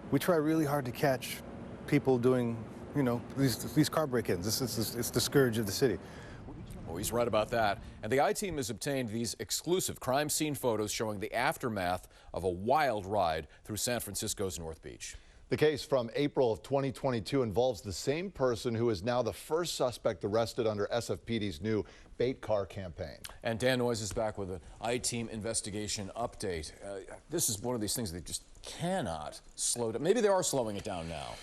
We try really hard to catch people doing, you know, these car break-ins. It's the scourge of the city. Oh, he's right about that. And the I-Team has obtained these exclusive crime scene photos showing the aftermath of a wild ride through San Francisco's North Beach. The case from April of 2022 involves the same person who is now the first suspect arrested under SFPD's new bait car campaign. And Dan Noyes is back with an I-Team investigation update. This is one of these things that just cannot slow down. Maybe they are slowing it down now.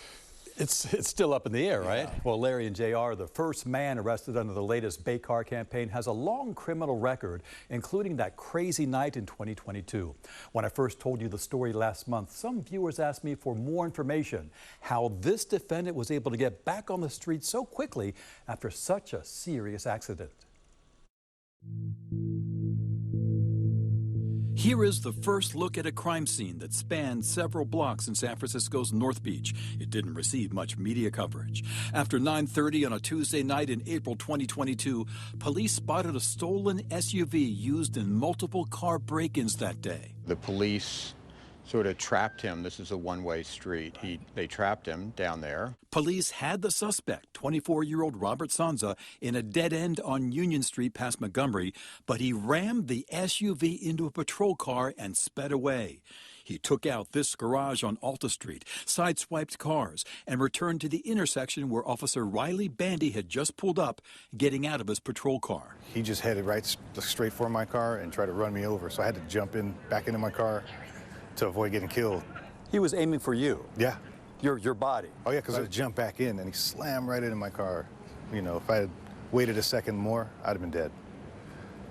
It's still up in the air, right? Yeah. Well, Larry and JR, the first man arrested under the latest bait car campaign, has a long criminal record, including that crazy night in 2022. When I first told you the story last month, some viewers asked me for more information, how this defendant was able to get back on the street so quickly after such a serious accident. Here is the first look at a crime scene that spanned several blocks in San Francisco's North Beach. It didn't receive much media coverage. After 9:30 on a Tuesday night in April 2022, police spotted a stolen SUV used in multiple car break-ins that day. The police sort of trapped him. This is a one-way street. They trapped him down there. Police had the suspect, 24-year-old Robert Sanza, in a dead end on Union Street past Montgomery, but he rammed the SUV into a patrol car and sped away. He took out this garage on Alta Street, sideswiped cars, and returned to the intersection where Officer Riley Bandy had just pulled up, getting out of his patrol car. He just headed right straight for my car and tried to run me over, so I had to jump back into my car to avoid getting killed. He was aiming for you? Yeah. Your body? Oh, yeah, because I jumped back in, and he slammed right into my car. You know, if I had waited a second more, I'd have been dead.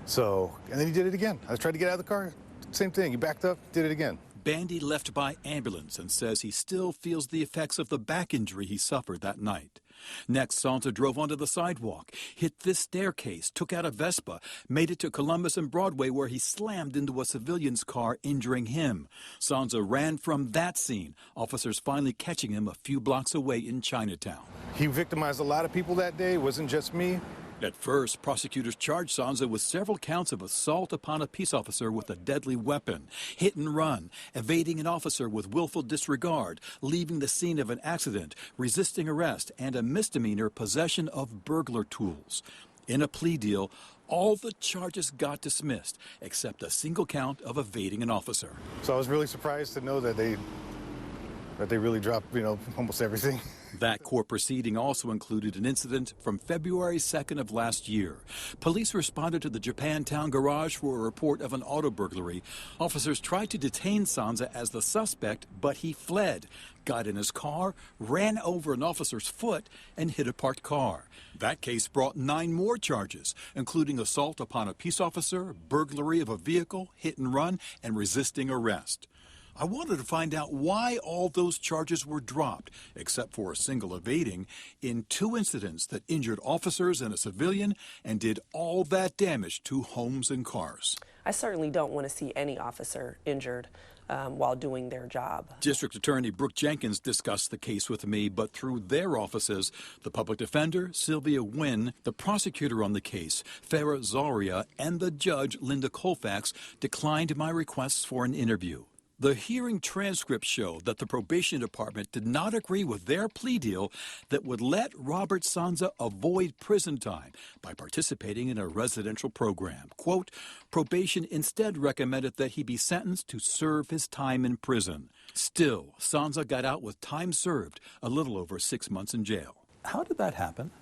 So, and then he did it again. I tried to get out of the car, same thing. He backed up, did it again. Bandy left by ambulance and says he still feels the effects of the back injury he suffered that night. Next, Sanza drove onto the sidewalk, hit this staircase, took out a Vespa, made it to Columbus and Broadway where he slammed into a civilian's car, injuring him. Sanza ran from that scene, officers finally catching him a few blocks away in Chinatown. He victimized a lot of people that day. It wasn't just me. At first, prosecutors charged Sanza with several counts of assault upon a peace officer with a deadly weapon, hit and run, evading an officer with willful disregard, leaving the scene of an accident, resisting arrest, and a misdemeanor possession of burglar tools. In a plea deal, all the charges got dismissed, except a single count of evading an officer. So I was really surprised to know that they really dropped, you know, almost everything. That court proceeding also included an incident from February 2nd of last year. Police responded to the Japantown garage for a report of an auto burglary. Officers tried to detain Sanza as the suspect, but he fled, got in his car, ran over an officer's foot, and hit a parked car. That case brought 9 more charges, including assault upon a peace officer, burglary of a vehicle, hit and run, and resisting arrest. I wanted to find out why all those charges were dropped, except for a single evading, in 2 incidents that injured officers and a civilian and did all that damage to homes and cars. I certainly don't want to see any officer injured while doing their job. District Attorney Brooke Jenkins discussed the case with me, but through their offices, the public defender, Sylvia Wynn, the prosecutor on the case, Farah Zaria, and the judge, Linda Colfax, declined my requests for an interview. The hearing transcripts show that the probation department did not agree with their plea deal that would let Robert Sanza avoid prison time by participating in a residential program. Quote, probation instead recommended that he be sentenced to serve his time in prison. Still, Sanza got out with time served, a little over 6 months in jail. How did that happen?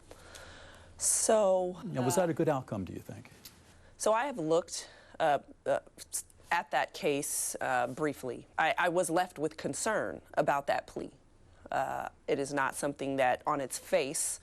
So... was that a good outcome, do you think? So I have looked at that case briefly. I was left with concern about that plea. It is not something that, on its face,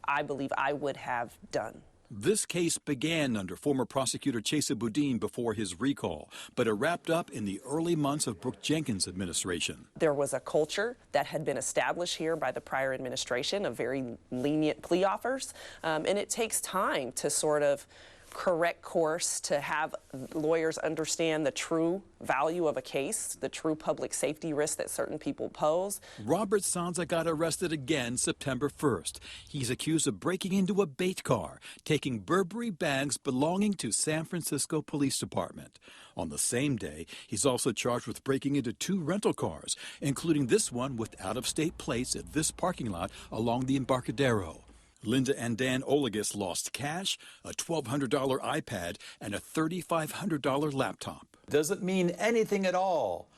I believe I would have done. This case began under former prosecutor Chesa Boudin before his recall, but it wrapped up in the early months of Brooke Jenkins' administration. There was a culture that had been established here by the prior administration of very lenient plea offers, and it takes time to sort of correct course to have lawyers understand the true value of a case, the true public safety risk that certain people pose. Robert Sanza got arrested again September 1st. He's accused of breaking into a bait car, taking Burberry bags belonging to San Francisco Police Department. On the same day, he's also charged with breaking into 2 rental cars, including this one with out-of-state plates at this parking lot along the Embarcadero. Linda and Dan Olegus lost cash, a $1,200 iPad, and a $3,500 laptop. Does it mean anything at all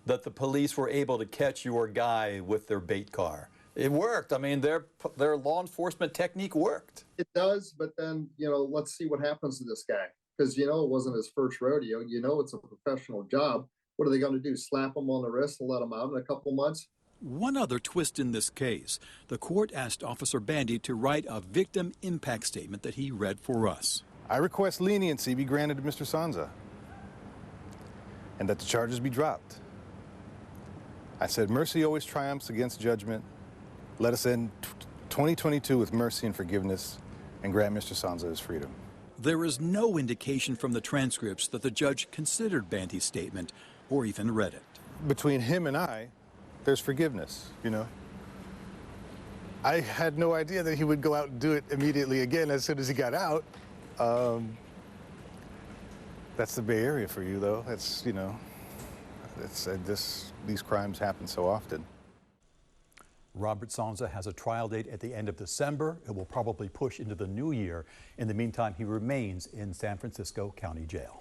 that the police were able to catch your guy with their bait car? It worked. I mean, their law enforcement technique worked. It does, but then, let's see what happens to this guy. Because, it wasn't his first rodeo. It's a professional job. What are they going to do? Slap him on the wrist and let him out in a couple months? One other twist in this case. The court asked Officer Bandy to write a victim impact statement that he read for us. I request leniency be granted to Mr. Sanza and that the charges be dropped. I said mercy always triumphs against judgment. Let us end 2022 with mercy and forgiveness and grant Mr. Sanza his freedom. There is no indication from the transcripts that the judge considered Bandy's statement or even read it. Between him and I, there's forgiveness, I had no idea that he would go out and do it immediately again as soon as he got out. That's the Bay Area for you, though. That's, these crimes happen so often. Robert Sanza has a trial date at the end of December. It will probably push into the new year. In the meantime, he remains in San Francisco County Jail.